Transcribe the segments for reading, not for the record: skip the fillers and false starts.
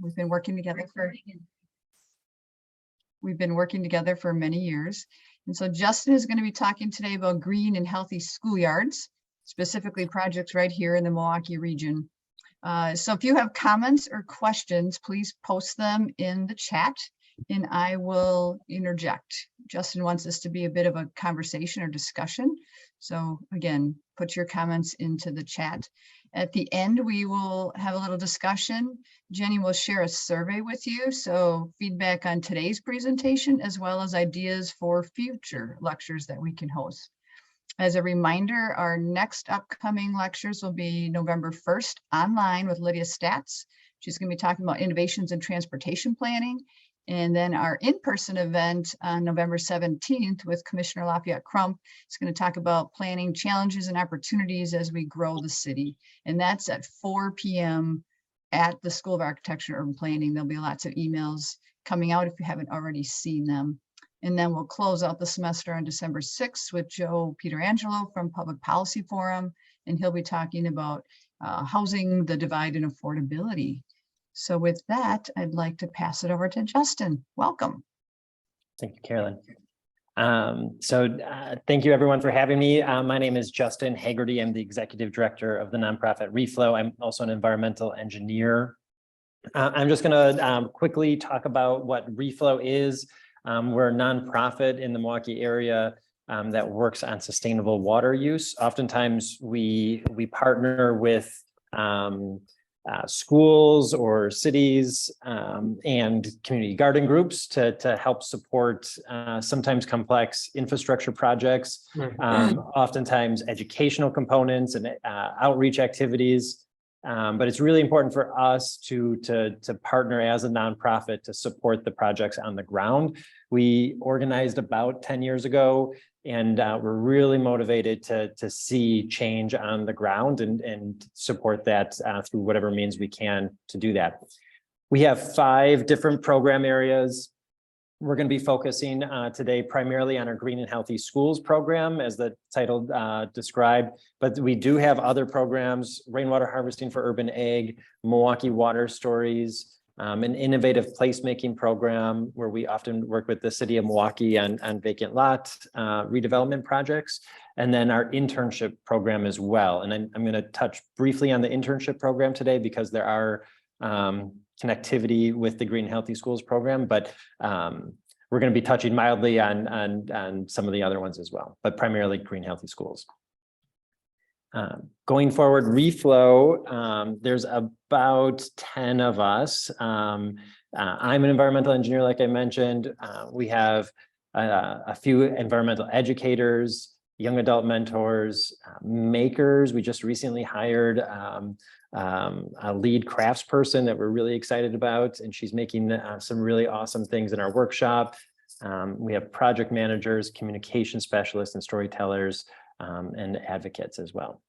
We've been working together for many years. And so Justin is going to be talking today about green and healthy schoolyards, specifically projects right here in the Milwaukee region. So if you have comments or questions, please post them in the chat and I will interject. Justin wants this to be a bit of a conversation or discussion. So again, put your comments into the chat. At the end, we will have a little discussion. Jenny will share a survey with you. So feedback on today's presentation, as well as ideas for future lectures that we can host. As a reminder, our next upcoming lectures will be November 1st online with Lydia Statz. She's going to be talking about innovations in transportation planning. And then our in-person event on November 17th with Commissioner Lafayette Crump is going to talk about planning challenges and opportunities as we grow the city. And that's at 4 p.m. at the School of Architecture and Urban Planning. There'll be lots of emails coming out if you haven't already seen them. And then we'll close out the semester on December 6th with Joe Pietrangelo from Public Policy Forum, and he'll be talking about housing, the divide, and affordability. So with that, I'd like to pass it over to Justin. Welcome. Thank you, Carolyn. Thank you everyone for having me. My name is Justin Hegarty. I'm the executive director of the nonprofit Reflo. I'm also an environmental engineer. I'm just going to quickly talk about what Reflo is. We're a nonprofit in the Milwaukee area that works on sustainable water use. Oftentimes we partner with schools or cities and community garden groups to help support sometimes complex infrastructure projects, oftentimes educational components and outreach activities. But it's really important for us to partner as a nonprofit to support the projects on the ground. We organized about 10 years ago, and we're really motivated to see change on the ground and support that through whatever means we can to do that. We have 5 different program areas. We're going to be focusing today primarily on our Green and Healthy Schools program, as the title described, but we do have other programs: rainwater harvesting for urban ag, Milwaukee Water Stories, an innovative placemaking program where we often work with the city of Milwaukee on vacant lot redevelopment projects, and then our internship program as well. And I'm going to touch briefly on the internship program today because there are connectivity with the Green and Healthy Schools program, but we're going to be touching mildly on some of the other ones as well, but primarily Green Healthy Schools. Going forward, Reflo, there's about 10 of us. I'm an environmental engineer, like I mentioned. We have a few environmental educators, young adult mentors, makers. We just recently hired a lead craftsperson that we're really excited about, and she's making some really awesome things in our workshop. We have project managers, communication specialists, and storytellers, and advocates as well.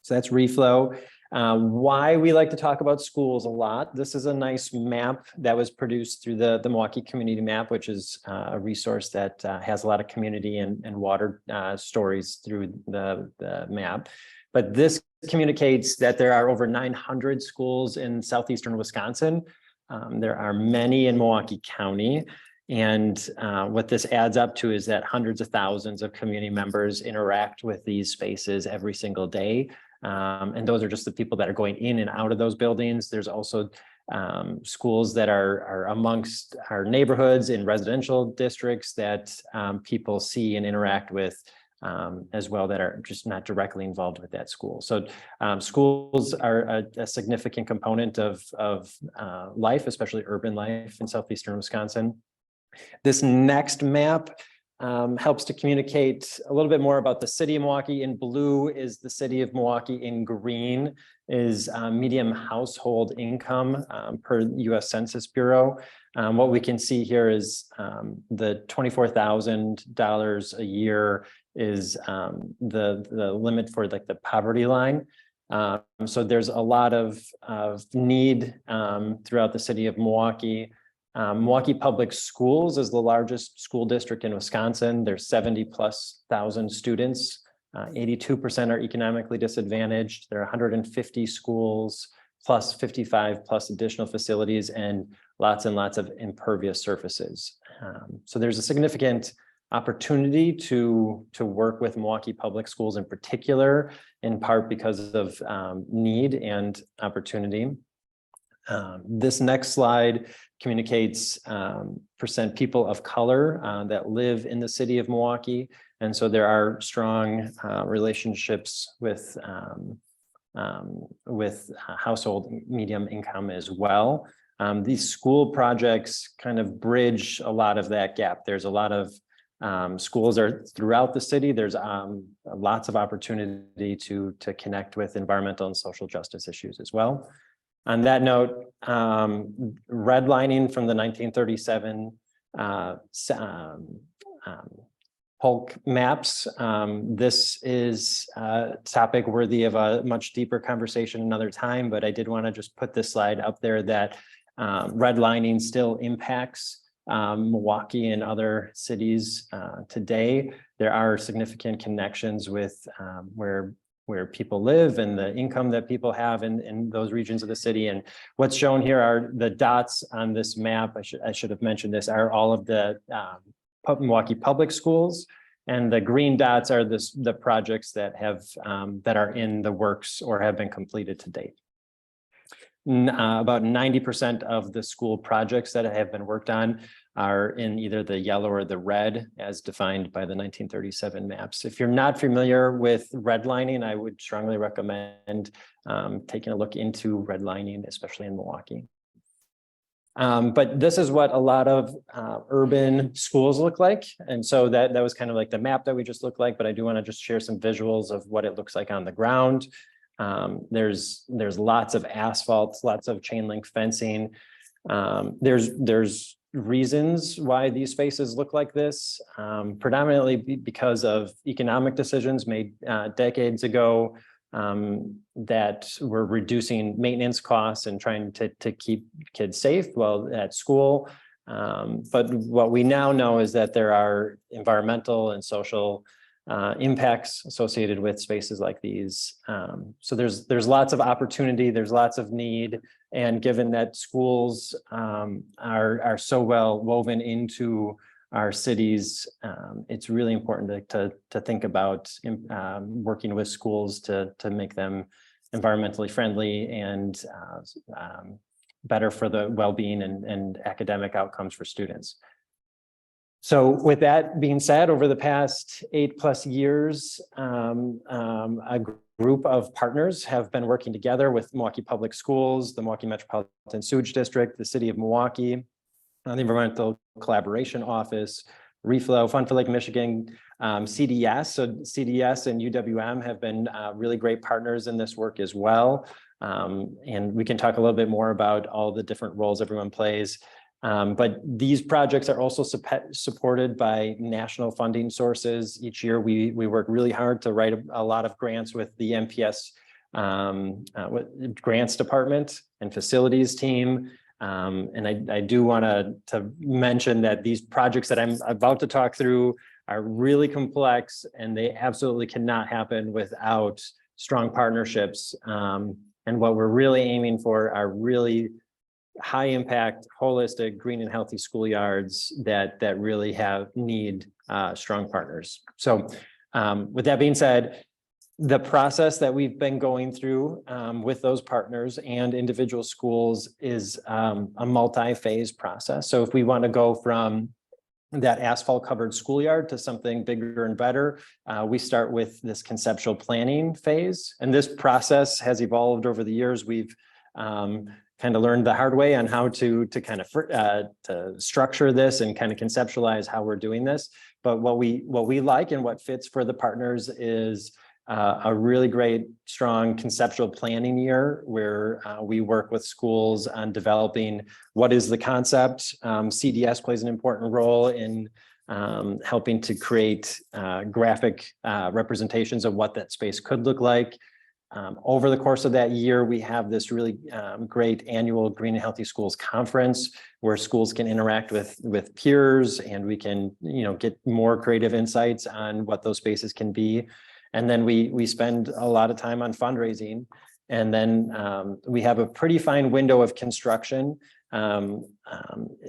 So that's Reflo. Why we like to talk about schools a lot. This is a nice map that was produced through the Milwaukee Community Map, which is a resource that has a lot of community and water stories through the map. But this communicates that there are over 900 schools in southeastern Wisconsin. There are many in Milwaukee County. And what this adds up to is that hundreds of thousands of community members interact with these spaces every single day. And those are just the people that are going in and out of those buildings. There's also schools that are amongst our neighborhoods in residential districts that people see and interact with as well, that are just not directly involved with that school. So schools are a significant component of life, especially urban life in southeastern Wisconsin. This next map helps to communicate a little bit more about the city of Milwaukee. In blue is the city of Milwaukee. In green is median household income per U.S. Census Bureau. What we can see here is the $24,000 a year is the limit for like the poverty line. So there's a lot of need throughout the city of Milwaukee. Milwaukee Public Schools is the largest school district in Wisconsin. There's 70,000+ students. 82% are economically disadvantaged. There are 150 schools, plus 55 plus additional facilities and lots of impervious surfaces. So there's a significant opportunity to work with Milwaukee Public Schools in particular, in part because of need and opportunity. This next slide communicates percent people of color that live in the city of Milwaukee. And so there are strong relationships with household medium income as well. These school projects kind of bridge a lot of that gap. There's a lot of schools are throughout the city. There's lots of opportunity to connect with environmental and social justice issues as well. On that note, redlining from the 1937 Polk maps. This is a topic worthy of a much deeper conversation another time, but I did want to just put this slide up there that redlining still impacts Milwaukee and other cities today. There are significant connections with where people live and the income that people have in those regions of the city. And what's shown here are the dots on this map. I should have mentioned this, are all of the Milwaukee Public Schools, and the green dots are the projects that have that are in the works or have been completed to date. About 90% of the school projects that have been worked on are in either the yellow or the red as defined by the 1937 maps. If you're not familiar with redlining, I would strongly recommend taking a look into redlining, especially in Milwaukee. But this is what a lot of urban schools look like. And so that was kind of like the map that we just looked like, but I do want to just share some visuals of what it looks like on the ground. There's lots of asphalt, lots of chain link fencing. There's reasons why these spaces look like this, predominantly because of economic decisions made decades ago that were reducing maintenance costs and trying to keep kids safe while at school. But what we now know is that there are environmental and social impacts associated with spaces like these. So there's lots of opportunity, there's lots of need, and given that schools are so well woven into our cities, it's really important to think about working with schools to make them environmentally friendly and better for the well-being and academic outcomes for students. So with that being said, over the past 8+ years, a group of partners have been working together with Milwaukee Public Schools, the Milwaukee Metropolitan Sewage District, the City of Milwaukee, the Environmental Collaboration Office, Reflo, Fund for Lake Michigan, CDS. So CDS and UWM have been really great partners in this work as well. And we can talk a little bit more about all the different roles everyone plays. But these projects are also supported by national funding sources. Each year, we work really hard to write a lot of grants with the MPS grants department and facilities team. And I do want to mention that these projects that I'm about to talk through are really complex, and they absolutely cannot happen without strong partnerships. And what we're really aiming for are really high impact, holistic, green and healthy schoolyards that really need strong partners. So with that being said, the process that we've been going through with those partners and individual schools is a multi-phase process. So if we want to go from that asphalt covered schoolyard to something bigger and better, we start with this conceptual planning phase. And this process has evolved over the years. We've kind of learned the hard way on how to kind of to structure this and kind of conceptualize how we're doing this. But what we like and what fits for the partners is a really great, strong conceptual planning year where we work with schools on developing what is the concept. CDS plays an important role in helping to create graphic representations of what that space could look like. Over the course of that year, we have this really great annual Green and Healthy Schools Conference where schools can interact with peers, and we can get more creative insights on what those spaces can be. And then we spend a lot of time on fundraising. And then we have a pretty fine window of construction,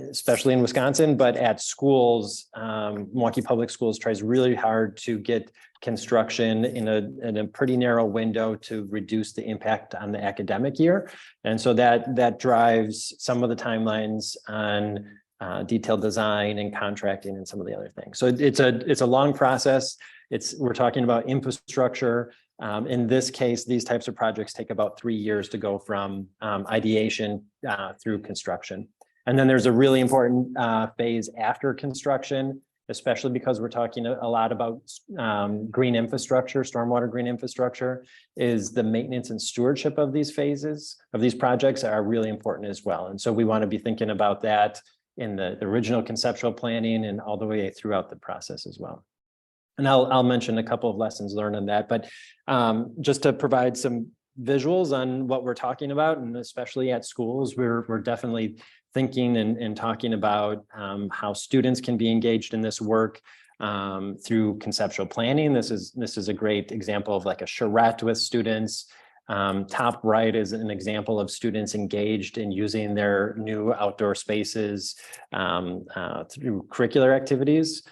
especially in Wisconsin, but at schools, Milwaukee Public Schools tries really hard to get construction in a pretty narrow window to reduce the impact on the academic year. And so that drives some of the timelines on detailed design and contracting and some of the other things. So it's a long process. We're talking about infrastructure. In this case, these types of projects take about 3 years to go from ideation through construction. And then there's a really important phase after construction, especially because we're talking a lot about green infrastructure, stormwater green infrastructure, is the maintenance and stewardship of these phases of these projects are really important as well. And so we want to be thinking about that in the original conceptual planning and all the way throughout the process as well. And I'll mention a couple of lessons learned on that, but just to provide some visuals on what we're talking about, and especially at schools, we're definitely thinking and talking about how students can be engaged in this work through conceptual planning. This is a great example of like a charrette with students. Top right is an example of students engaged in using their new outdoor spaces through curricular activities.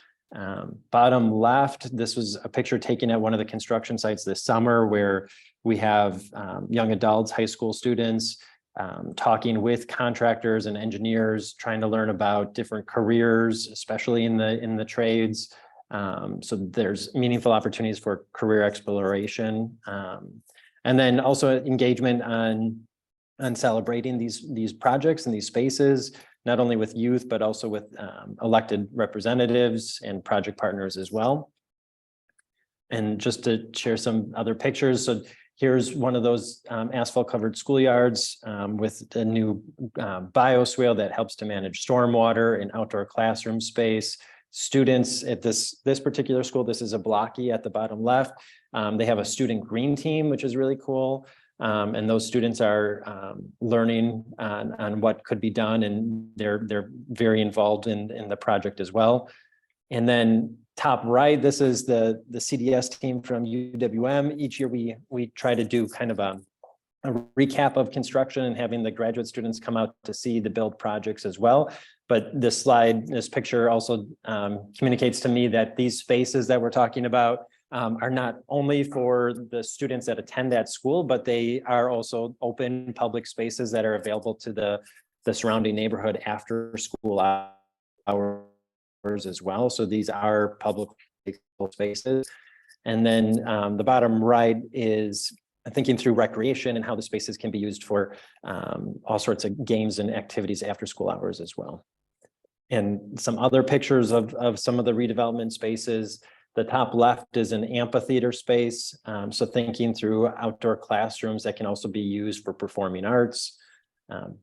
Bottom left, this was a picture taken at one of the construction sites this summer where we have young adults, high school students, talking with contractors and engineers, trying to learn about different careers, especially in the trades. So there's meaningful opportunities for career exploration. And then also engagement on celebrating these projects and these spaces, not only with youth, but also with elected representatives and project partners as well. And just to share some other pictures. So here's one of those asphalt covered schoolyards with a new bioswale that helps to manage stormwater and outdoor classroom space. Students at this particular school, this is a blocky at the bottom left. They have a student green team, which is really cool. And those students are learning on what could be done, and they're very involved in the project as well. And then top right, this is the CDS team from UWM. Each year we try to do kind of a recap of construction and having the graduate students come out to see the build projects as well. But this picture also communicates to me that these spaces that we're talking about are not only for the students that attend that school, but they are also open public spaces that are available to the surrounding neighborhood after school hours as well. So these are public spaces. And then the bottom right is thinking through recreation and how the spaces can be used for all sorts of games and activities after school hours as well. And some other pictures of some of the redevelopment spaces. The top left is an amphitheater space. So thinking through outdoor classrooms that can also be used for performing arts.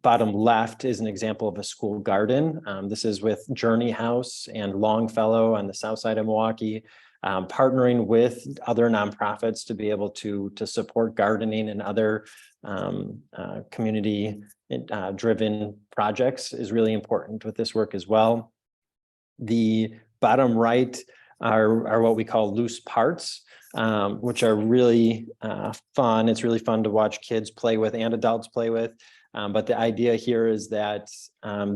Bottom left is an example of a school garden. This is with Journey House and Longfellow on the south side of Milwaukee, partnering with other nonprofits to be able to support gardening and other community driven projects is really important with this work as well. The bottom right are what we call loose parts, which are really fun. It's really fun to watch kids play with and adults play with. But the idea here is that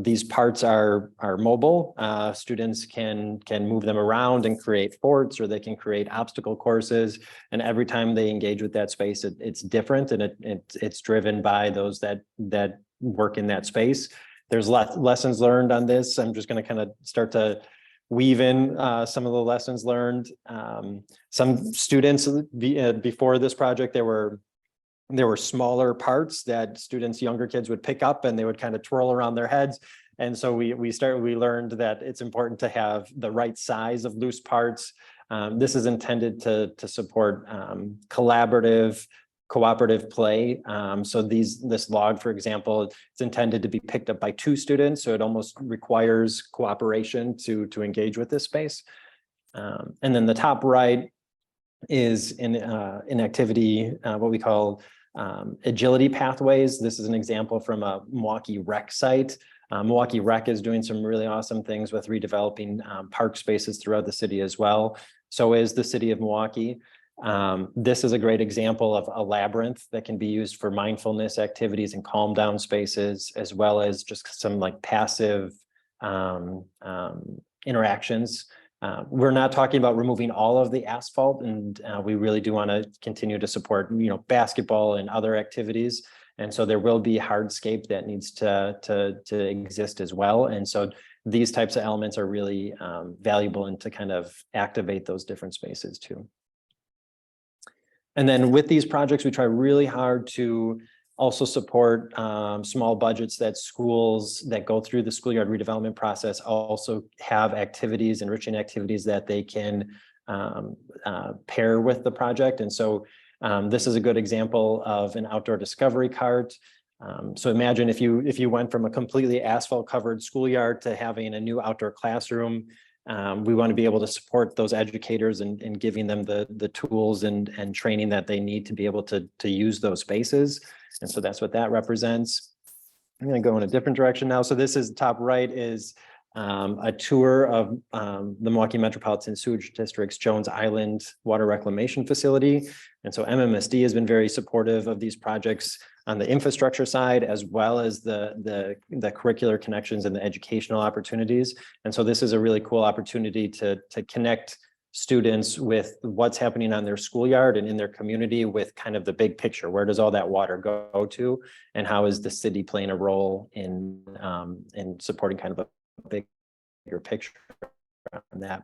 these parts are mobile. Students can move them around and create forts, or they can create obstacle courses. And every time they engage with that space, it's different, and it's driven by those that work in that space. There's lessons learned on this. I'm just going to kind of start to weave in some of the lessons learned. Some students before this project, there were smaller parts that younger kids would pick up, and they would kind of twirl around their heads. And so we learned that it's important to have the right size of loose parts. This is intended to support cooperative play. So this log, for example, it's intended to be picked up by 2 students. So it almost requires cooperation to engage with this space. And then the top right is an activity, what we call agility pathways. This is an example from a Milwaukee Rec site. Milwaukee Rec is doing some really awesome things with redeveloping park spaces throughout the city as well. So is the city of Milwaukee. This is a great example of a labyrinth that can be used for mindfulness activities and calm down spaces, as well as just some like passive interactions. We're not talking about removing all of the asphalt, and we really do want to continue to support, basketball and other activities. And so there will be hardscape that needs to exist as well. And so these types of elements are really valuable and to kind of activate those different spaces too. And then with these projects, we try really hard to also support small budgets that schools that go through the schoolyard redevelopment process also have activities, enriching activities that they can pair with the project. And so this is a good example of an outdoor discovery cart. So imagine if you went from a completely asphalt covered schoolyard to having a new outdoor classroom. We want to be able to support those educators and giving them the tools and training that they need to be able to use those spaces. And so that's what that represents. I'm going to go in a different direction now. So this is top right is a tour of the Milwaukee Metropolitan Sewage District's Jones Island Water Reclamation Facility. And so MMSD has been very supportive of these projects on the infrastructure side, as well as the curricular connections and the educational opportunities. And so this is a really cool opportunity to connect students with what's happening on their schoolyard and in their community with kind of the big picture. Where does all that water go to? And how is the city playing a role in supporting kind of a bigger picture on that?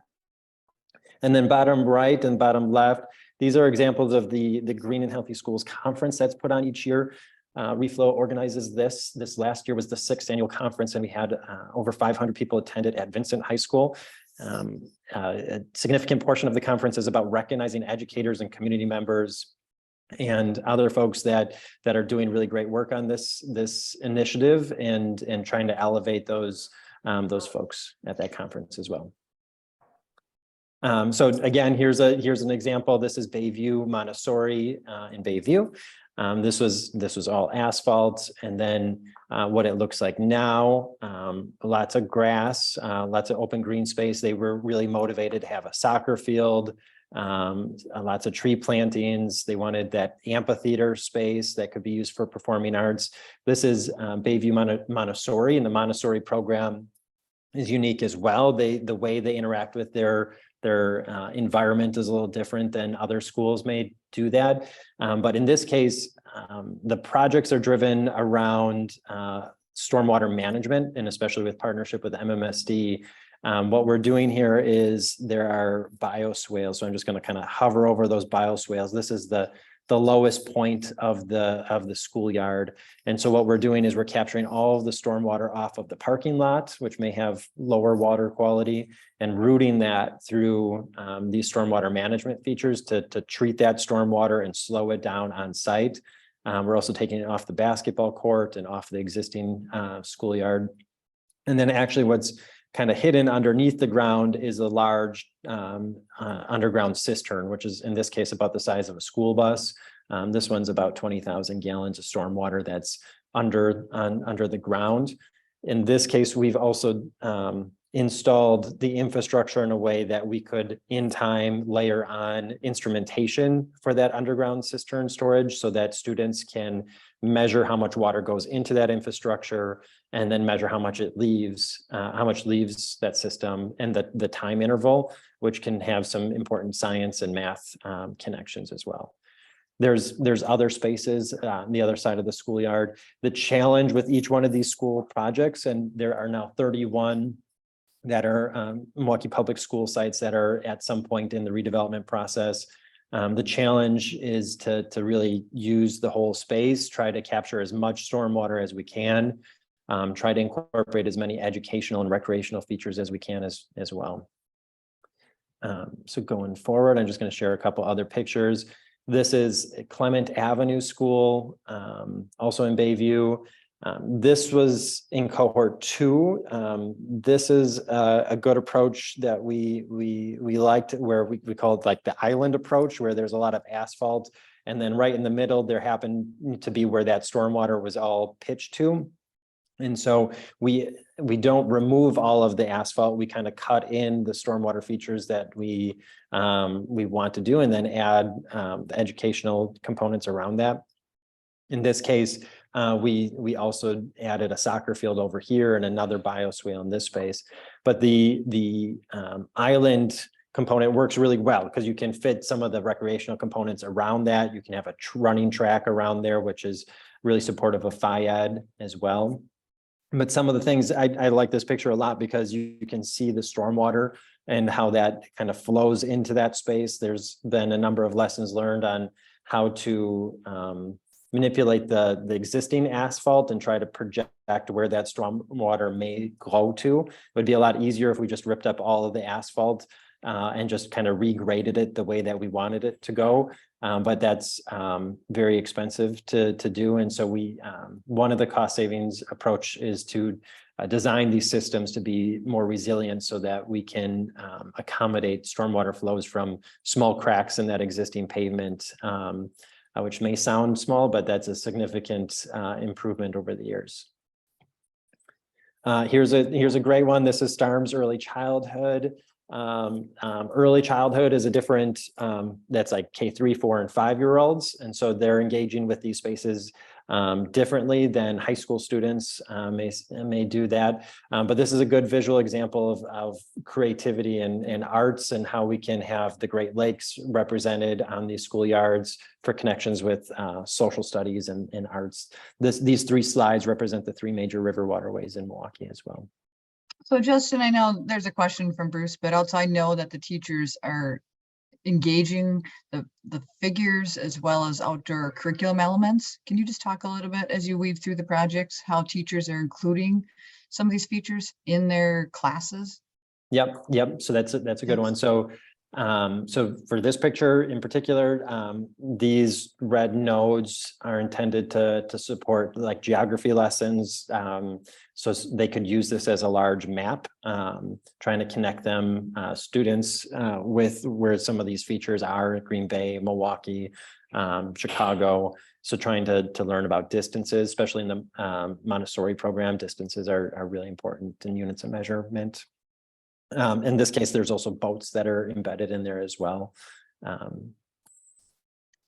And then bottom right and bottom left, these are examples of the Green and Healthy Schools Conference that's put on each year. Reflo organizes this. This last year was the 6th annual conference, and we had over 500 people attended at Vincent High School. A significant portion of the conference is about recognizing educators and community members and other folks that are doing really great work on this initiative and trying to elevate those folks at that conference as well. So again, here's an example. This is Bayview Montessori in Bayview. This was all asphalt, and then what it looks like now, lots of grass, lots of open green space. They were really motivated to have a soccer field, lots of tree plantings. They wanted that amphitheater space that could be used for performing arts. This is Bayview Montessori, and the Montessori program is unique as well. The way they interact with their environment is a little different than other schools may do that. But in this case, the projects are driven around stormwater management, and especially with partnership with MMSD. What we're doing here is there are bioswales. So I'm just going to kind of hover over those bioswales. This is the lowest point of the schoolyard. And so what we're doing is we're capturing all of the stormwater off of the parking lot, which may have lower water quality, and routing that through these stormwater management features to treat that stormwater and slow it down on site. We're also taking it off the basketball court and off the existing schoolyard. And then actually what's kind of hidden underneath the ground is a large underground cistern, which is in this case about the size of a school bus. This one's about 20,000 gallons of stormwater that's under the ground. In this case, we've also installed the infrastructure in a way that we could in time layer on instrumentation for that underground cistern storage so that students can measure how much water goes into that infrastructure and then measure how much it leaves, leaves that system, and the time interval, which can have some important science and math connections as well. There's other spaces on the other side of the schoolyard. The challenge with each one of these school projects, and there are now 31 that are Milwaukee public school sites that are at some point in the redevelopment process. The challenge is to really use the whole space, try to capture as much stormwater as we can, try to incorporate as many educational and recreational features as we can as well. So going forward, I'm just going to share a couple other pictures. This is Clement Avenue School, also in Bayview. This was in cohort 2. This is a good approach that we liked, where we call it like the island approach, where there's a lot of asphalt, and then right in the middle there happened to be where that stormwater was all pitched to. And so we don't remove all of the asphalt. We kind of cut in the stormwater features that we want to do, and then add the educational components around that. In this case, we also added a soccer field over here and another bioswale in this space. But the island component works really well because you can fit some of the recreational components around that. You can have a running track around there, which is really supportive of Phi-Ed as well. But some of the things, I like this picture a lot because you can see the stormwater and how that kind of flows into that space. There's been a number of lessons learned on how to manipulate the existing asphalt and try to project where that stormwater may go to. It would be a lot easier if we just ripped up all of the asphalt and just kind of regraded it the way that we wanted it to go. But that's very expensive to do. And so one of the cost savings approach is to design these systems to be more resilient so that we can accommodate stormwater flows from small cracks in that existing pavement, which may sound small, but that's a significant improvement over the years. Here's a great one. This is Starm's early childhood. Early childhood is a different, that's like K3, 4, and 5-year-olds. And so they're engaging with these spaces differently than high school students may do that. But this is a good visual example of creativity and arts and how we can have the Great Lakes represented on these schoolyards for connections with social studies and arts. These 3 slides represent the 3 major river waterways in Milwaukee as well. So Justin, I know there's a question from Bruce, but also I know that the teachers are engaging the figures as well as outdoor curriculum elements. Can you just talk a little bit as you weave through the projects, how teachers are including some of these features in their classes? Yep. So that's a good one. So for this picture in particular, these red nodes are intended to support like geography lessons. So they could use this as a large map, trying to connect them, students with where some of these features are: Green Bay, Milwaukee, Chicago. So trying to learn about distances, especially in the Montessori program, distances are really important in units of measurement. In this case, there's also boats that are embedded in there as well.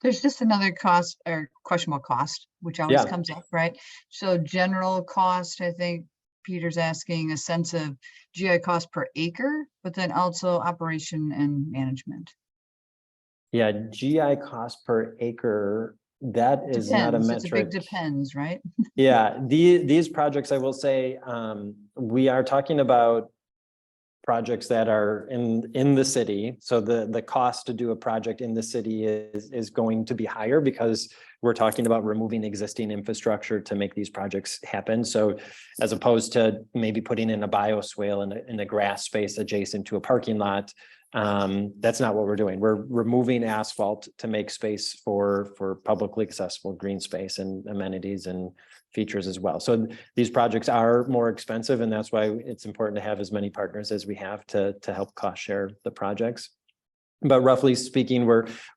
There's just another cost or questionable cost, which always comes up, right? So general cost, I think Peter's asking a sense of GI cost per acre, but then also operation and management. Yeah, GI cost per acre, that is not a metric. It's a big depends, right? Yeah, these projects, I will say, we are talking about projects that are in the city. So the cost to do a project in the city is going to be higher because we're talking about removing existing infrastructure to make these projects happen. So as opposed to maybe putting in a bioswale in a grass space adjacent to a parking lot, that's not what we're doing. We're removing asphalt to make space for publicly accessible green space and amenities and features as well. So these projects are more expensive, and that's why it's important to have as many partners as we have to help cost share the projects. But roughly speaking,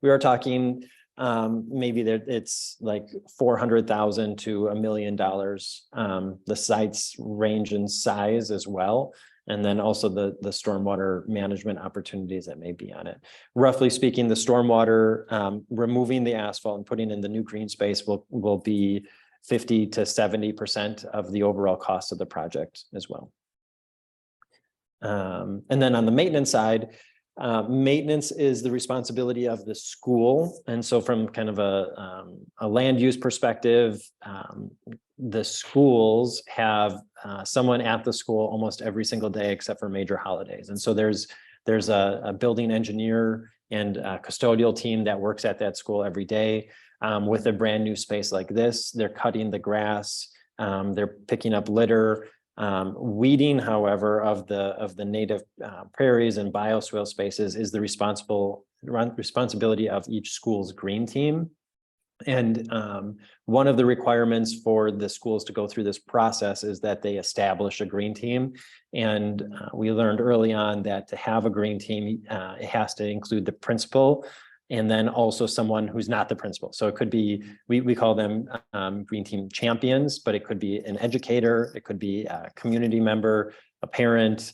we are talking maybe that it's like $400,000 to $1 million. The sites range in size as well. And then also the stormwater management opportunities that may be on it. Roughly speaking, the stormwater, removing the asphalt and putting in the new green space will be 50 to 70% of the overall cost of the project as well. And then on the maintenance side, maintenance is the responsibility of the school. And so from kind of a land use perspective, the schools have someone at the school almost every single day except for major holidays. And so there's a building engineer and a custodial team that works at that school every day. With a brand new space like this, they're cutting the grass, they're picking up litter. Weeding, however, of the native prairies and bioswale spaces is the responsibility of each school's green team. And one of the requirements for the schools to go through this process is that they establish a green team. And we learned early on that to have a green team, it has to include the principal, and then also someone who's not the principal. So it could be, we call them green team champions, but it could be an educator, it could be a community member, a parent,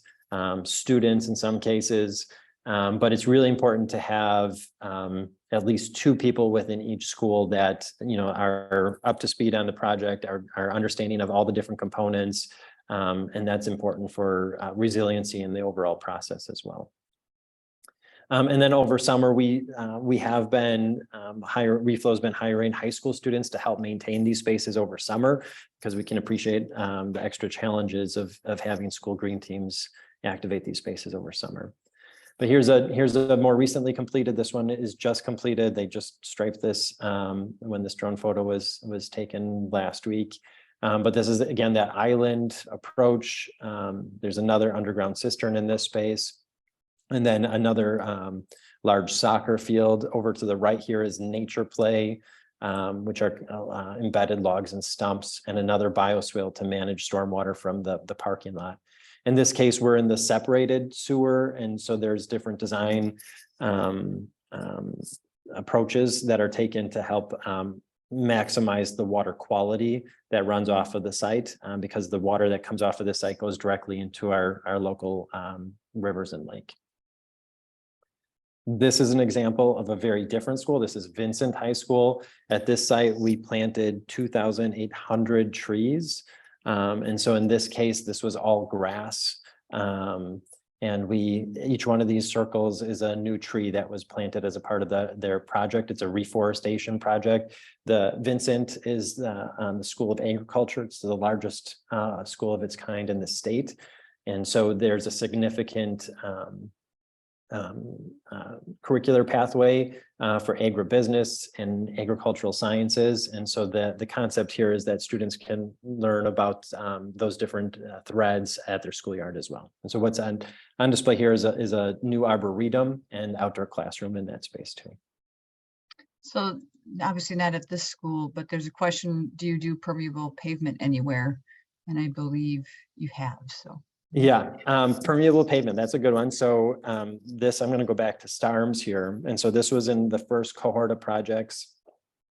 students in some cases. But it's really important to have at least 2 people within each school that, you know, are up to speed on the project, are understanding of all the different components. And that's important for resiliency in the overall process as well. And then over summer, we have been Reflo's been hiring high school students to help maintain these spaces over summer, because we can appreciate the extra challenges of having school green teams activate these spaces over summer. But here's a more recently completed. This one is just completed. They just striped this when this drone photo was taken last week. But this is, again, that island approach. There's another underground cistern in this space. And then another large soccer field. Over to the right here is nature play, which are embedded logs and stumps, and another bioswale to manage stormwater from the parking lot. In this case, we're in the separated sewer, and so there's different design approaches that are taken to help maximize the water quality that runs off of the site, because the water that comes off of the site goes directly into our local rivers and lake. This is an example of a very different school. This is Vincent High School. At this site, we planted 2,800 trees. And so in this case, this was all grass. And each one of these circles is a new tree that was planted as a part of their project. It's a reforestation project. The Vincent is the School of Agriculture. It's the largest school of its kind in the state. And so there's a significant curricular pathway for agribusiness and agricultural sciences. And so the concept here is that students can learn about those different threads at their schoolyard as well. And so what's on display here is a new arboretum and outdoor classroom in that space too. So Obviously not at this school, but there's a question, do you do permeable pavement anywhere? And I believe you have, so. Yeah, permeable pavement, that's a good one. So I'm going to go back to STARMS here. And so this was in the first cohort of projects.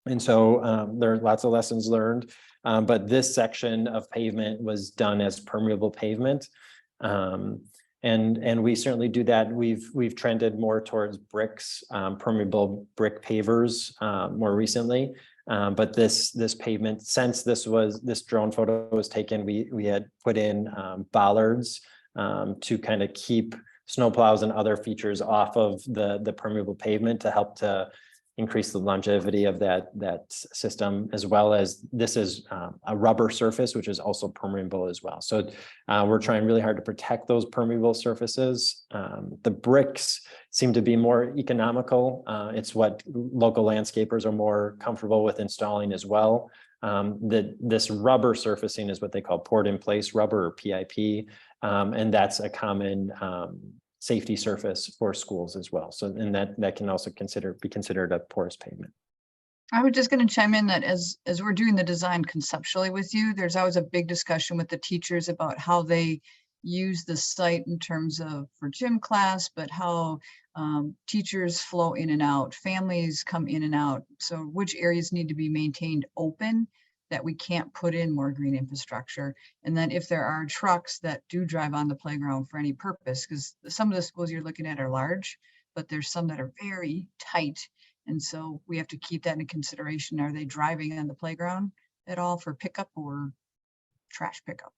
And so there are lots of lessons learned, but this section of pavement was done as permeable pavement. And we certainly do that. We've trended more towards bricks, permeable brick pavers more recently. But this pavement, since this drone photo was taken, we had put in bollards to kind of keep snowplows and other features off of the permeable pavement to help to increase the longevity of that system, as well as this is a rubber surface, which is also permeable as well. So we're trying really hard to protect those permeable surfaces. The bricks seem to be more economical. It's what local landscapers are more comfortable with installing as well. This rubber surfacing is what they call poured in place rubber, or PIP, and that's a common safety surface for schools as well. So, and that can also be considered a porous pavement. I was just going to chime in that as we're doing the design conceptually with you, there's always a big discussion with the teachers about how they use the site in terms of for gym class, but how teachers flow in and out, families come in and out. So which areas need to be maintained open that we can't put in more green infrastructure. And then if there are trucks that do drive on the playground for any purpose, because some of the schools you're looking at are large, but there's some that are very tight. And so we have to keep that in consideration. Are they driving on the playground at all for pickup or trash pickup?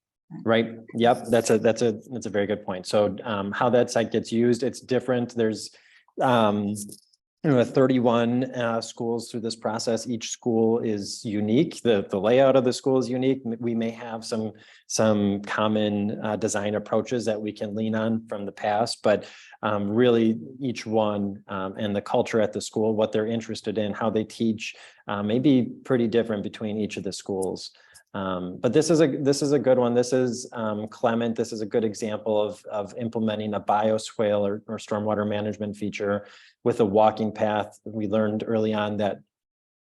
Right. Yep. That's a very good point. So how that site gets used, it's different. There's 31 schools through this process. Each school is unique. The layout of the school is unique. We may have some common design approaches that we can lean on from the past, but really each one and the culture at the school, what they're interested in, how they teach, may be pretty different between each of the schools. But this is a good one. This is Clement. This is a good example of implementing a bioswale or stormwater management feature with a walking path. We learned early on that,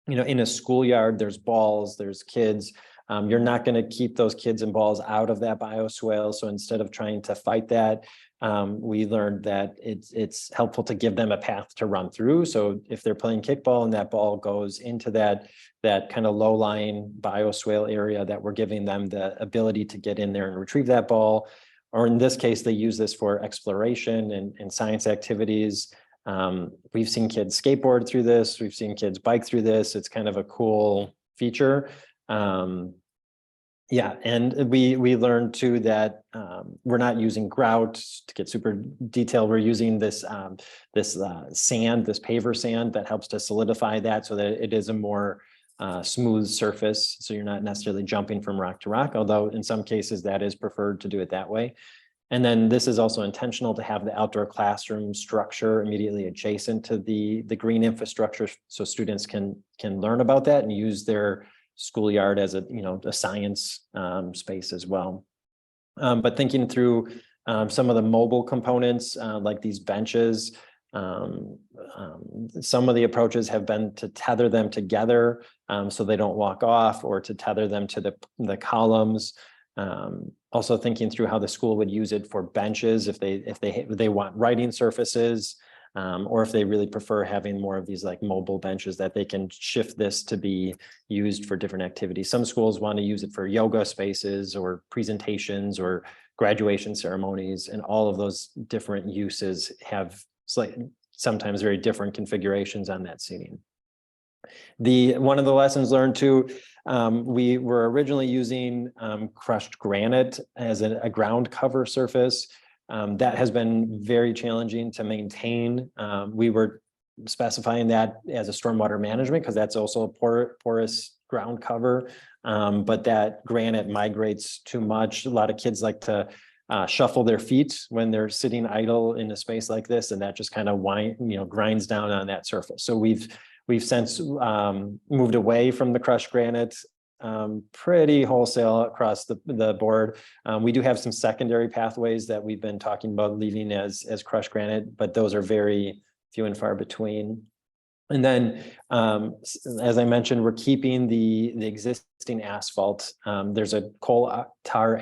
in a schoolyard, there's balls, there's kids. You're not going to keep those kids and balls out of that bioswale. So instead of trying to fight that, we learned that it's helpful to give them a path to run through. So if they're playing kickball and that ball goes into that kind of low-lying bioswale area, that we're giving them the ability to get in there and retrieve that ball. Or in this case, they use this for exploration and science activities. We've seen kids skateboard through this. We've seen kids bike through this. It's kind of a cool feature. Yeah, and we learned too that we're not using grout to get super detailed. We're using this sand, this paver sand that helps to solidify that so that it is a more smooth surface. So you're not necessarily jumping from rock to rock, although in some cases that is preferred to do it that way. And then this is also intentional to have the outdoor classroom structure immediately adjacent to the green infrastructure, so students can learn about that and use their schoolyard as a science space as well. But thinking through some of the mobile components like these benches, some of the approaches have been to tether them together so they don't walk off, or to tether them to the columns. Also thinking through how the school would use it for benches if they want writing surfaces, or if they really prefer having more of these like mobile benches that they can shift this to be used for different activities. Some schools want to use it for yoga spaces or presentations or graduation ceremonies, and all of those different uses have sometimes very different configurations on that seating. One of the lessons learned too, we were originally using crushed granite as a ground cover surface. That has been very challenging to maintain. We were specifying that as a stormwater management because that's also a porous ground cover, but that granite migrates too much. A lot of kids like to shuffle their feet when they're sitting idle in a space like this, and that just kind of grinds down on that surface. So we've since moved away from the crushed granite pretty wholesale across the board. We do have some secondary pathways that we've been talking about leaving as crushed granite, but those are very few and far between. And then, as I mentioned, we're keeping the existing asphalt. There's a coal tar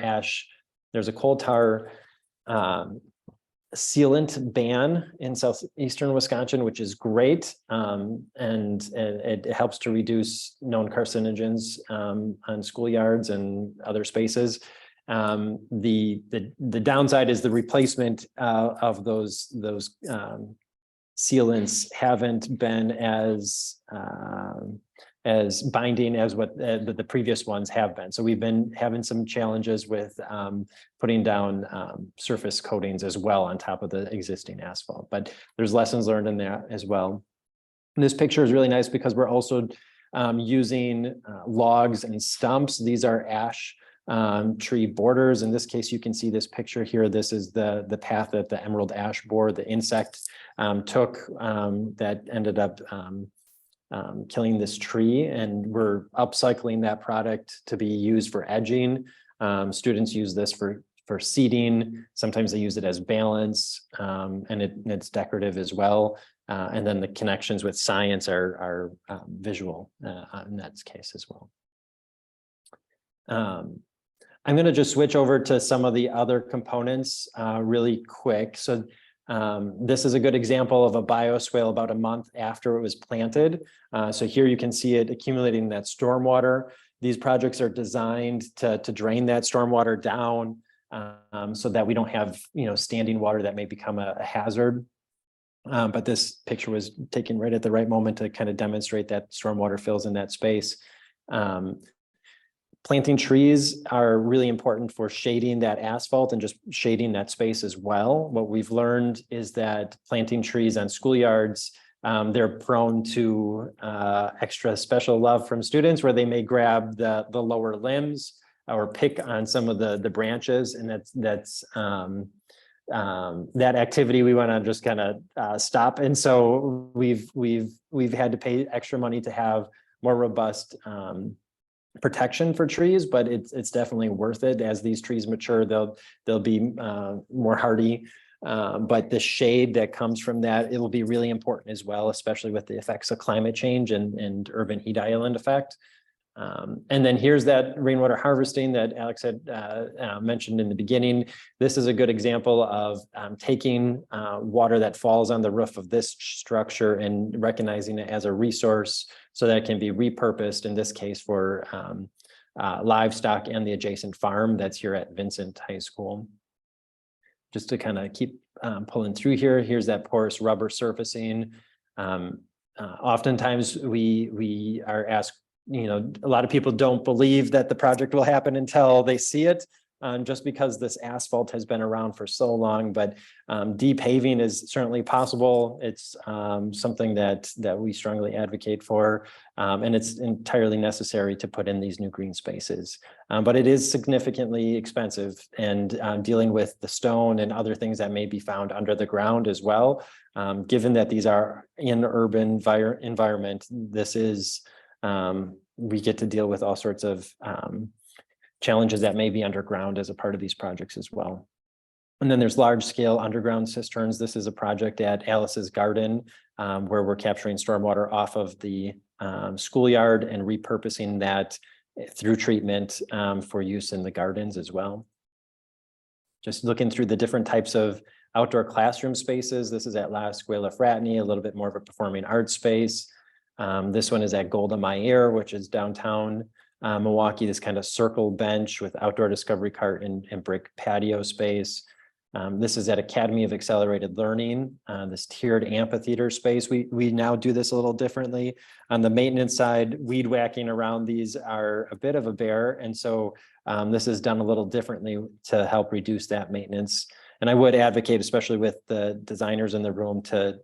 sealant ban in southeastern Wisconsin, which is great, and it helps to reduce known carcinogens on schoolyards and other spaces. The downside is the replacement of those sealants haven't been as binding as what the previous ones have been. So we've been having some challenges with putting down surface coatings as well on top of the existing asphalt, but there's lessons learned in there as well. And this picture is really nice because we're also using logs and stumps. These are ash tree borders. In this case, you can see this picture here. This is the path that the emerald ash borer, the insect, took that ended up killing this tree, and we're upcycling that product to be used for edging. Students use this for seating. Sometimes they use it as balance, and it's decorative as well. And then the connections with science are visual in that case as well. I'm going to just switch over to some of the other components really quick. So this is a good example of a bioswale about a month after it was planted. So here you can see it accumulating that stormwater. These projects are designed to drain that stormwater down so that we don't have standing water that may become a hazard. But this picture was taken right at the right moment to kind of demonstrate that stormwater fills in that space. Planting trees are really important for shading that asphalt and just shading that space as well. What we've learned is that planting trees on schoolyards, they're prone to extra special love from students, where they may grab the lower limbs or pick on some of the branches, and that's that activity we want to just kind of stop. And so we've had to pay extra money to have more robust protection for trees, but it's definitely worth it. As these trees mature, they'll be more hardy, but the shade that comes from that, it will be really important as well, especially with the effects of climate change and urban heat island effect. And then here's that rainwater harvesting that Alex had mentioned in the beginning. This is a good example of taking water that falls on the roof of this structure and recognizing it as a resource so that it can be repurposed, in this case for livestock and the adjacent farm that's here at Vincent High School. Just to kind of keep pulling through here, here's that porous rubber surfacing. Oftentimes we are asked, a lot of people don't believe that the project will happen until they see it, just because this asphalt has been around for so long, but depaving is certainly possible. It's something that we strongly advocate for, and it's entirely necessary to put in these new green spaces. But it is significantly expensive, and dealing with the stone and other things that may be found under the ground as well. Given that these are in urban environment, this is we get to deal with all sorts of challenges that may be underground as a part of these projects as well. And then there's large scale underground cisterns. This is a project at Alice's Garden where we're capturing stormwater off of the schoolyard and repurposing that through treatment for use in the gardens as well. Just looking through the different types of outdoor classroom spaces. This is at La Escuela Fraternity, a little bit more of a performing arts space. This one is at Golda Meir, which is downtown Milwaukee, this kind of circle bench with outdoor discovery cart and brick patio space. This is at Academy of Accelerated Learning, this tiered amphitheater space. We now do this a little differently. On the maintenance side, weed whacking around these are a bit of a bear. And so this is done a little differently to help reduce that maintenance. And I would advocate, especially with the designers in the room, to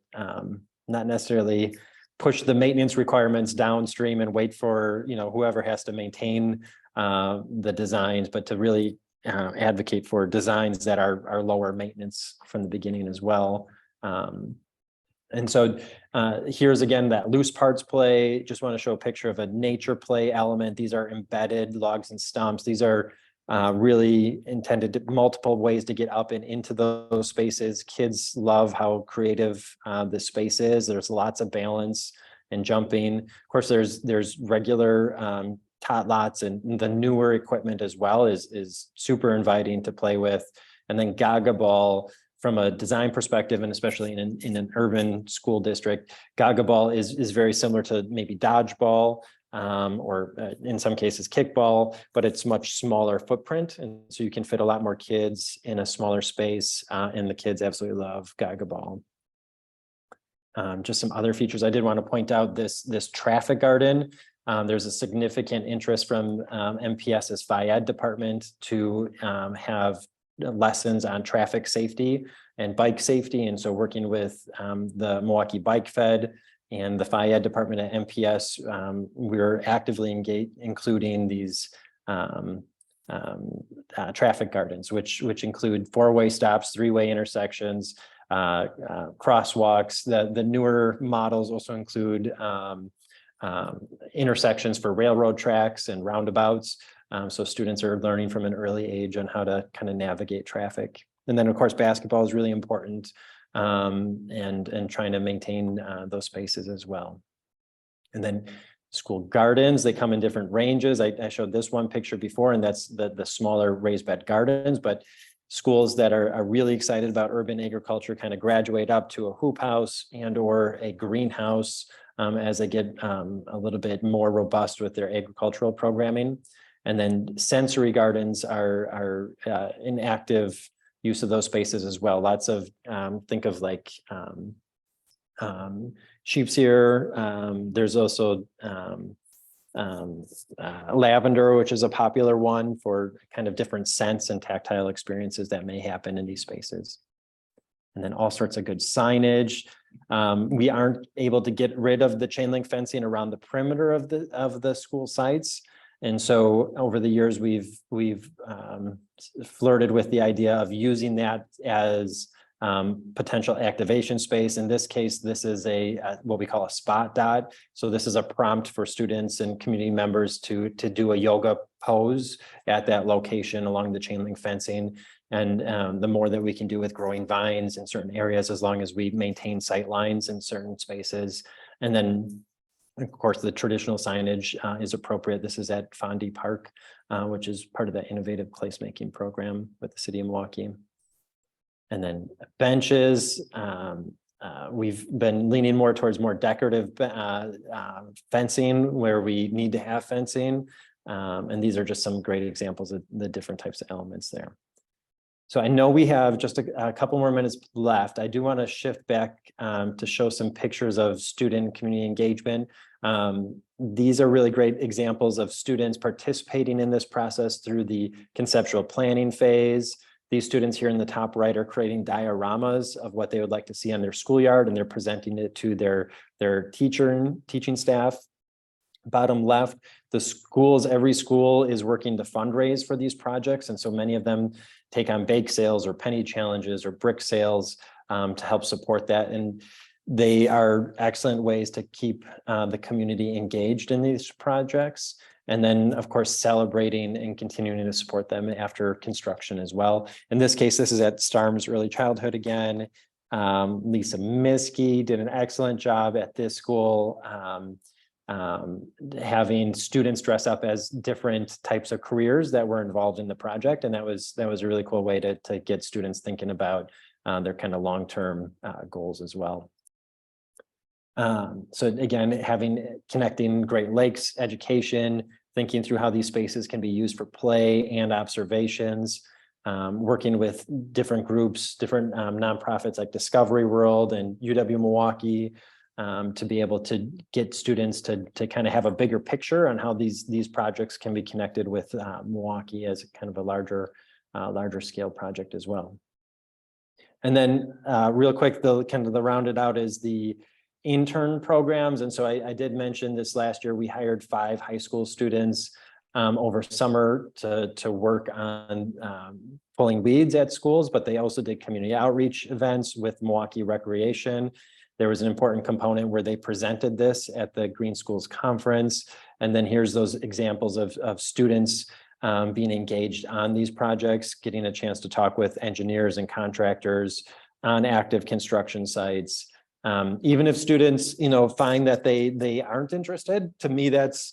not necessarily push the maintenance requirements downstream and wait for whoever has to maintain the designs, but to really advocate for designs that are lower maintenance from the beginning as well. And so here's again that loose parts play. Just want to show a picture of a nature play element. These are embedded logs and stumps. These are really intended to multiple ways to get up and into those spaces. Kids love how creative the space is. There's lots of balance and jumping. Of course, there's regular tot lots, and the newer equipment as well is super inviting to play with. And then Gaga Ball, from a design perspective, and especially in an urban school district, Gaga Ball is very similar to maybe dodgeball. Or in some cases kickball, but it's much smaller footprint. And so you can fit a lot more kids in a smaller space, and the kids absolutely love Gaga Ball. Just some other features. I did want to point out this traffic garden. There's a significant interest from MPS's Phy-Ed department to have lessons on traffic safety and bike safety. And so working with the Milwaukee Bike Fed and the Phy-Ed department at MPS, we're actively including these traffic gardens, which include four-way stops, three-way intersections, crosswalks. The newer models also include intersections for railroad tracks and roundabouts. So students are learning from an early age on how to kind of navigate traffic. And then of course, basketball is really important. And trying to maintain those spaces as well. And then school gardens, they come in different ranges. I showed this one picture before, and that's the smaller raised bed gardens, but schools that are really excited about urban agriculture kind of graduate up to a hoop house and or a greenhouse as they get a little bit more robust with their agricultural programming. And then sensory gardens are an active use of those spaces as well. Lots of, think of like sheep's ear. There's also lavender, which is a popular one for kind of different scents and tactile experiences that may happen in these spaces. And then all sorts of good signage. We aren't able to get rid of the chain link fencing around the perimeter of the school sites. And so over the years, we've flirted with the idea of using that as potential activation space. In this case, this is what we call a spot dot. So this is a prompt for students and community members to do a yoga pose at that location along the chain link fencing. And the more that we can do with growing vines in certain areas, as long as we maintain sight lines in certain spaces. And then Of course, the traditional signage is appropriate. This is at Fondy Park, which is part of the innovative placemaking program with the city of Milwaukee. And then benches. We've been leaning more towards more decorative fencing where we need to have fencing. And these are just some great examples of the different types of elements there. So I know we have just a couple more minutes left. I do want to shift back to show some pictures of student community engagement. These are really great examples of students participating in this process through the conceptual planning phase. These students here in the top right are creating dioramas of what they would like to see on their schoolyard, and they're presenting it to their teaching staff. Bottom left, the schools, every school is working to fundraise for these projects. And so many of them take on bake sales or penny challenges or brick sales to help support that. And they are excellent ways to keep the community engaged in these projects. And then, of course, celebrating and continuing to support them after construction as well. In this case, this is at Starm's Early Childhood again. Lisa Miskey did an excellent job at this school. Having students dress up as different types of careers that were involved in the project. And that was a really cool way to get students thinking about their kind of long-term goals as well. So again, connecting Great Lakes education, thinking through how these spaces can be used for play and observations, working with different groups, different nonprofits like Discovery World and UW-Milwaukee, to be able to get students to kind of have a bigger picture on how these projects can be connected with Milwaukee as kind of a larger scale project as well. And then real quick, the rounded out is the intern programs. And so I did mention this last year, we hired 5 high school students over summer to work on pulling weeds at schools, but they also did community outreach events with Milwaukee Recreation. There was an important component where they presented this at the Green Schools Conference. And then here's those examples of students being engaged on these projects, getting a chance to talk with engineers and contractors on active construction sites. Even if students, find that they aren't interested, to me, that's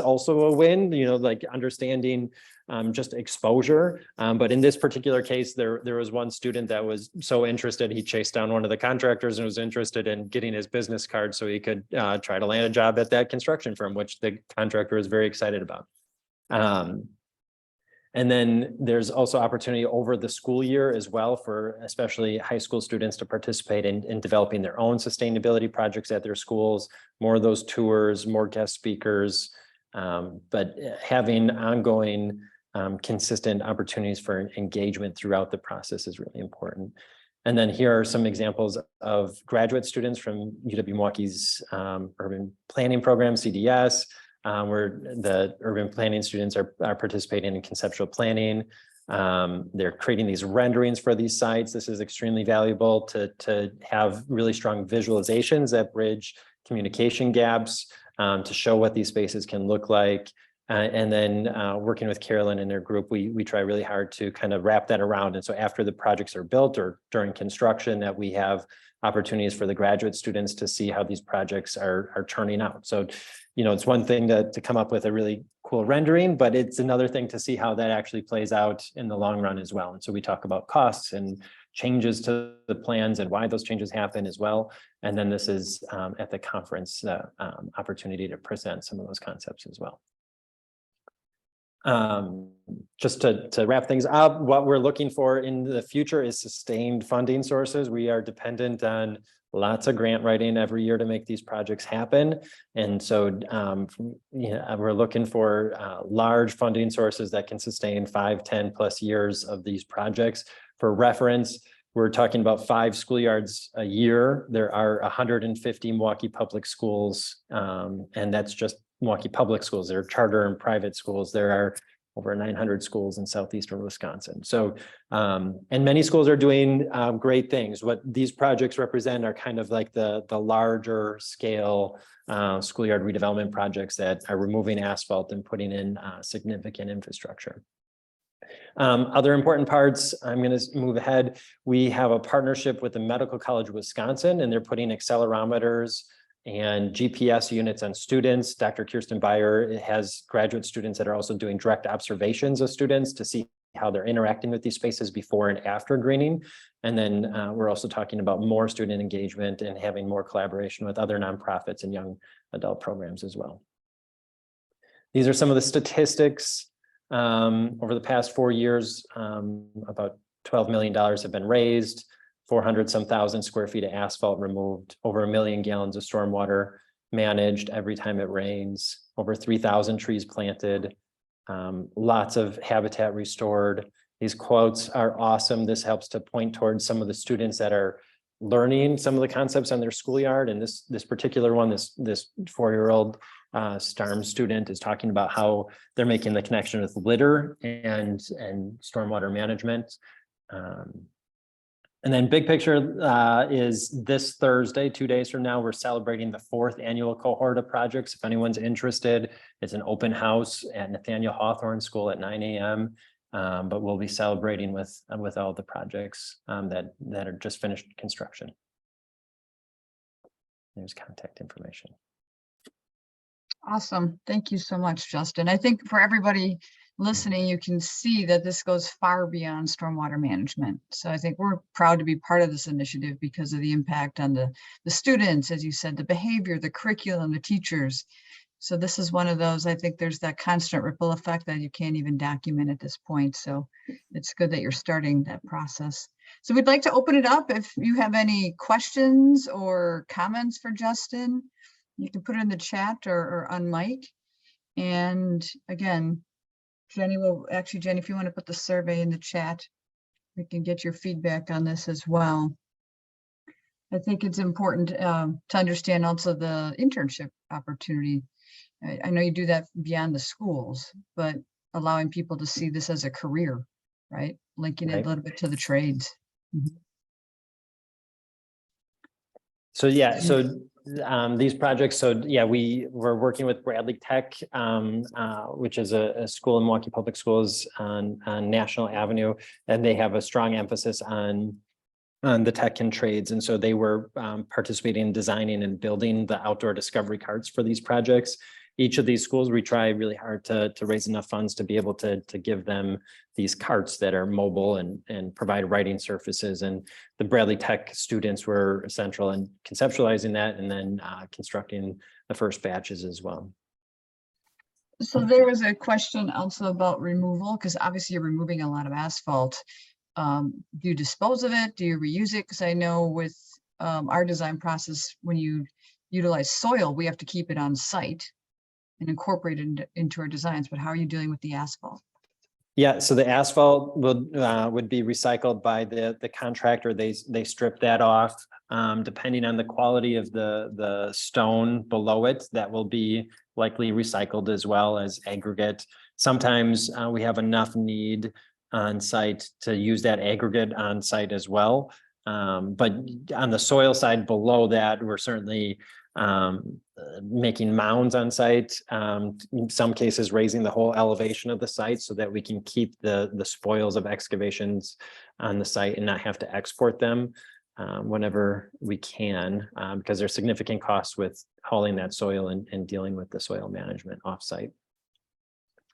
also a win, like understanding just exposure. But in this particular case, there was one student that was so interested, he chased down one of the contractors and was interested in getting his business card so he could try to land a job at that construction firm, which the contractor was very excited about. And then there's also opportunity over the school year as well for especially high school students to participate in developing their own sustainability projects at their schools, more of those tours, more guest speakers, but having ongoing consistent opportunities for engagement throughout the process is really important. And then here are some examples of graduate students from UW-Milwaukee's urban planning program, CDS, where the urban planning students are participating in conceptual planning. They're creating these renderings for these sites. This is extremely valuable to have really strong visualizations that bridge communication gaps, to show what these spaces can look like. And then working with Carolyn and their group, we try really hard to kind of wrap that around. And so after the projects are built or during construction, that we have opportunities for the graduate students to see how these projects are turning out. So, it's one thing to come up with a really cool rendering, but it's another thing to see how that actually plays out in the long run as well. And so we talk about costs and changes to the plans and why those changes happen as well. And then this is at the conference, opportunity to present some of those concepts as well. Just to wrap things up, what we're looking for in the future is sustained funding sources. We are dependent on lots of grant writing every year to make these projects happen. And so we're looking for large funding sources that can sustain 5, 10 plus years of these projects. For reference, we're talking about 5 schoolyards a year. There are 150 Milwaukee public schools, and that's just Milwaukee public schools. There are charter and private schools. There are over 900 schools in southeastern Wisconsin. So, and many schools are doing great things. What these projects represent are kind of like the larger scale schoolyard redevelopment projects that are removing asphalt and putting in significant infrastructure. Other important parts, I'm going to move ahead. We have a partnership with the Medical College of Wisconsin, and they're putting accelerometers and GPS units on students. Dr. Kirsten Beyer has graduate students that are also doing direct observations of students to see how they're interacting with these spaces before and after greening. And then we're also talking about more student engagement and having more collaboration with other nonprofits and young adult programs as well. These are some of the statistics. Over the past 4 years, about $12 million have been raised, 400 some thousand square feet of asphalt removed, over 1 million gallons of stormwater managed every time it rains, over 3,000 trees planted, lots of habitat restored. These quotes are awesome. This helps to point towards some of the students that are learning some of the concepts on their schoolyard. And this particular one, this 4-year-old STARM student is talking about how they're making the connection with litter and stormwater management. And then big picture is this Thursday, 2 days from now, we're celebrating the 4th annual cohort of projects. If anyone's interested, it's an open house at Nathaniel Hawthorne School at 9 a.m. But we'll be celebrating with all the projects that are just finished construction. There's contact information. Awesome. Thank you so much, Justin. I think for everybody listening, you can see that this goes far beyond stormwater management. So I think we're proud to be part of this initiative because of the impact on the students, as you said, the behavior, the curriculum, the teachers. So this is one of those, I think there's that constant ripple effect that you can't even document at this point. So it's good that you're starting that process. So we'd like to open it up. If you have any questions or comments for Justin, you can put it in the chat or on mic. And again, Jenny, if you want to put the survey in the chat, we can get your feedback on this as well. I think it's important to understand also the internship opportunity. I know you do that beyond the schools, but allowing people to see this as a career, right? Linking it a little bit to the trades. Mm-hmm. So yeah, so these projects, so yeah, we're working with Bradley Tech, which is a school in Milwaukee Public Schools on National Avenue, and they have a strong emphasis on the tech and trades. And so they were participating in designing and building the outdoor discovery carts for these projects. Each of these schools, we try really hard to raise enough funds to be able to give them these carts that are mobile and provide writing surfaces. And the Bradley Tech students were essential in conceptualizing that and then constructing the first batches as well. So there was a question also about removal, because obviously you're removing a lot of asphalt. Do you dispose of it? Do you reuse it? Because I know with our design process, when you utilize soil, we have to keep it on site and incorporate it into our designs. But how are you dealing with the asphalt? Yeah, so the asphalt would be recycled by the contractor. They strip that off. Depending on the quality of the stone below it, that will be likely recycled as well as aggregate. Sometimes we have enough need on site to use that aggregate on site as well. But on the soil side below that, we're certainly making mounds on site, in some cases raising the whole elevation of the site so that we can keep the spoils of excavations on the site and not have to export them whenever we can, because there's significant costs with hauling that soil and dealing with the soil management offsite.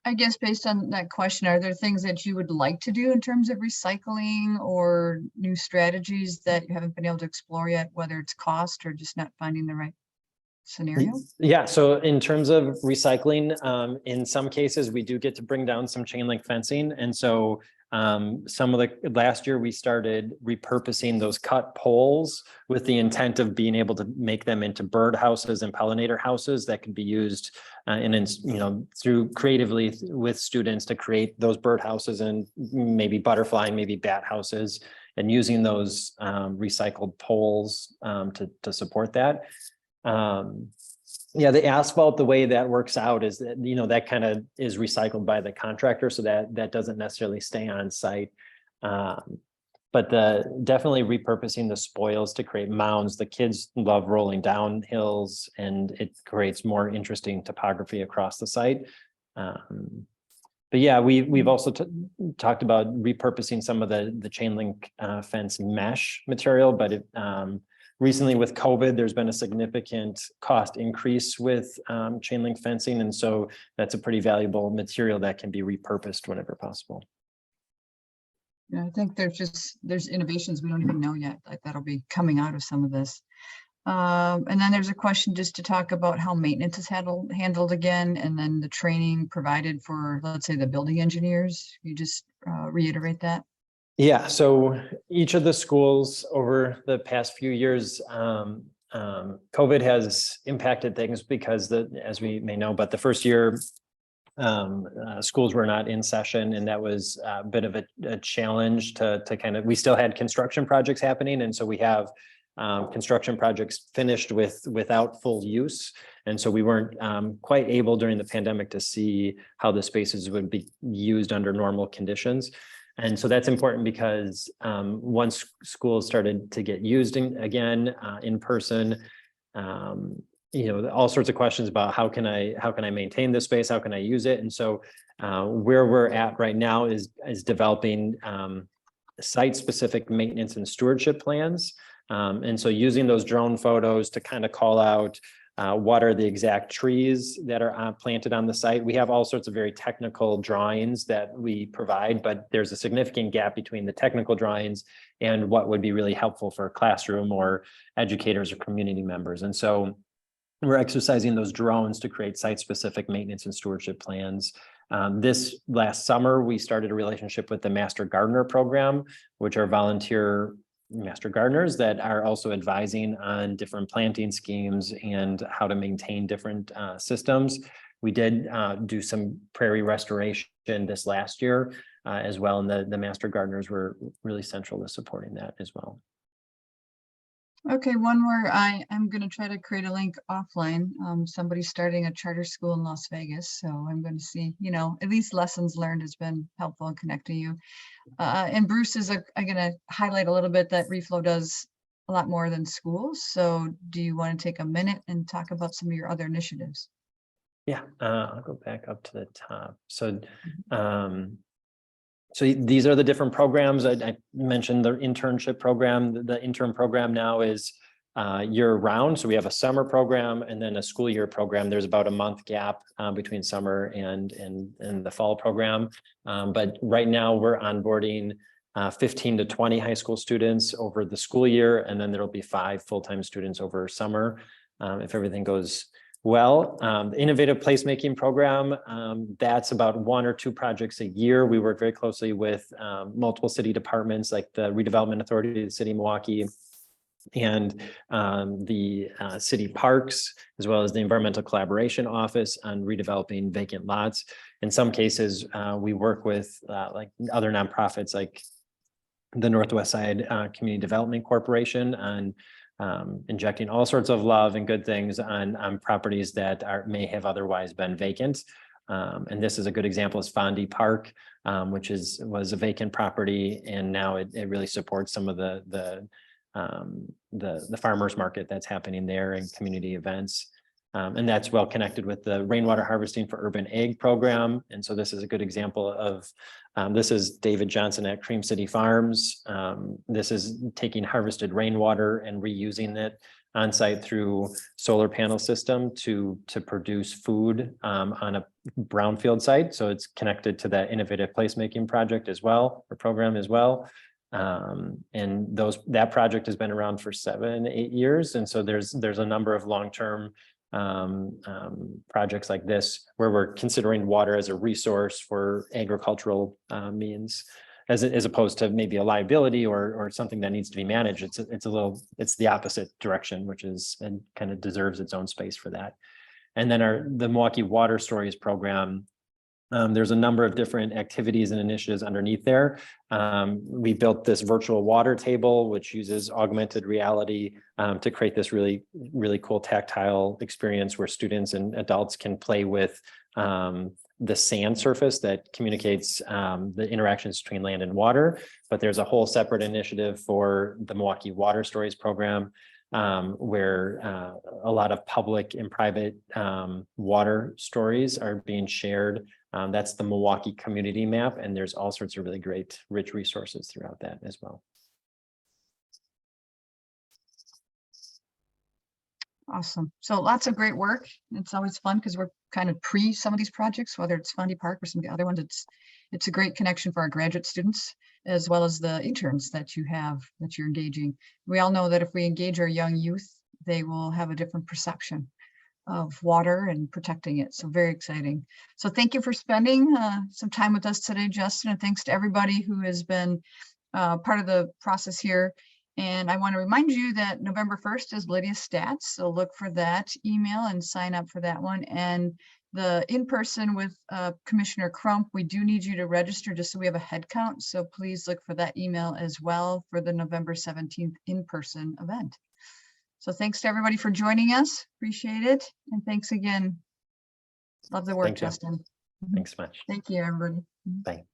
I guess based on that question, are there things that you would like to do in terms of recycling or new strategies that you haven't been able to explore yet, whether it's cost or just not finding the right scenario? Yeah, so in terms of recycling, in some cases, we do get to bring down some chain link fencing. And so last year we started repurposing those cut poles with the intent of being able to make them into bird houses and pollinator houses that can be used through creatively with students to create those bird houses and maybe butterfly and maybe bat houses, and using those recycled poles to support that. Yeah, the asphalt, the way that works out is that, that kind of is recycled by the contractor, so that doesn't necessarily stay on site. But definitely repurposing the spoils to create mounds. The kids love rolling down hills, and it creates more interesting topography across the site. But yeah, we've also talked about repurposing some of the chain link fence mesh material, but recently with COVID, there's been a significant cost increase with chain link fencing. And so that's a pretty valuable material that can be repurposed whenever possible. Yeah, I think there's innovations we don't even know yet, like that'll be coming out of some of this. And then there's a question just to talk about how maintenance is handled again, and then the training provided for, let's say, the building engineers. You just reiterate that. Yeah, so each of the schools over the past few years, COVID has impacted things because as we may know, but the first year schools were not in session, and that was a bit of a challenge to kind of, we still had construction projects happening. And so we have construction projects finished without full use. And so we weren't quite able during the pandemic to see how the spaces would be used under normal conditions. And so that's important because once schools started to get used again in person, all sorts of questions about how can I maintain this space? How can I use it? And so where we're at right now is developing site-specific maintenance and stewardship plans. And so using those drone photos to kind of call out what are the exact trees that are planted on the site. We have all sorts of very technical drawings that we provide, but there's a significant gap between the technical drawings and what would be really helpful for a classroom or educators or community members. And so we're exercising those drones to create site-specific maintenance and stewardship plans. This last summer, we started a relationship with the Master Gardener program, which are volunteer master gardeners that are also advising on different planting schemes and how to maintain different systems. We did do some prairie restoration this last year as well, and the master gardeners were really central to supporting that as well. Okay, one more. I'm going to try to create a link offline. Somebody's starting a charter school in Las Vegas, so I'm going to see, at least lessons learned has been helpful in connecting you. And Bruce is I'm going to highlight a little bit that Reflo does a lot more than schools. So do you want to take a minute and talk about some of your other initiatives? Yeah, I'll go back up to the top. So these are the different programs. I mentioned the internship program. The intern program now is year round. So we have a summer program and then a school year program. There's about a month gap between summer and the fall program. But right now we're onboarding 15 to 20 high school students over the school year. And then there'll be 5 full-time students over summer if everything goes well. The innovative placemaking program, that's about 1 or 2 projects a year. We work very closely with multiple city departments like the Redevelopment Authority of the City of Milwaukee and the city parks, as well as the Environmental Collaboration Office on redeveloping vacant lots. In some cases, we work with like other nonprofits like the Northwest Side Community Development Corporation on injecting all sorts of love and good things on properties that may have otherwise been vacant. And this is a good example is Fondy Park, which was a vacant property, and now it really supports some of the farmers market that's happening there and community events. And that's well connected with the rainwater harvesting for urban ag program. And so this is a good example of, this is David Johnson at Cream City Farms. This is taking harvested rainwater and reusing it on site through solar panel system to produce food on a brownfield site. So it's connected to that innovative placemaking project as well, or program as well. And that project has been around for 7-8 years. And so there's a number of long-term projects like this where we're considering water as a resource for agricultural means, as opposed to maybe a liability or something that needs to be managed. It's the opposite direction, which is, and kind of deserves its own space for that. And then the Milwaukee Water Stories program. There's a number of different activities and initiatives underneath there. We built this virtual water table, which uses augmented reality to create this really, really cool tactile experience where students and adults can play with the sand surface that communicates the interactions between land and water. But there's a whole separate initiative for the Milwaukee Water Stories program, where a lot of public and private water stories are being shared. That's the Milwaukee community map, and there's all sorts of really great, rich resources throughout that as well. Awesome. So lots of great work. It's always fun because we're kind of pre some of these projects, whether it's Fundy Park or some of the other ones. It's a great connection for our graduate students as well as the interns that you have that you're engaging. We all know that if we engage our young youth, they will have a different perception of water and protecting it. So very exciting. So thank you for spending some time with us today, Justin, and thanks to everybody who has been part of the process here. And I want to remind you that November 1st is Lydia's Stats. So look for that email and sign up for that one. And the in-person with Commissioner Crump, we do need you to register just so we have a head count. So please look for that email as well for the November 17th in-person event. So thanks to everybody for joining us. Appreciate it. And thanks again. Love the work, Thank you. Justin. Thanks so much. Thank you, everybody. Bye.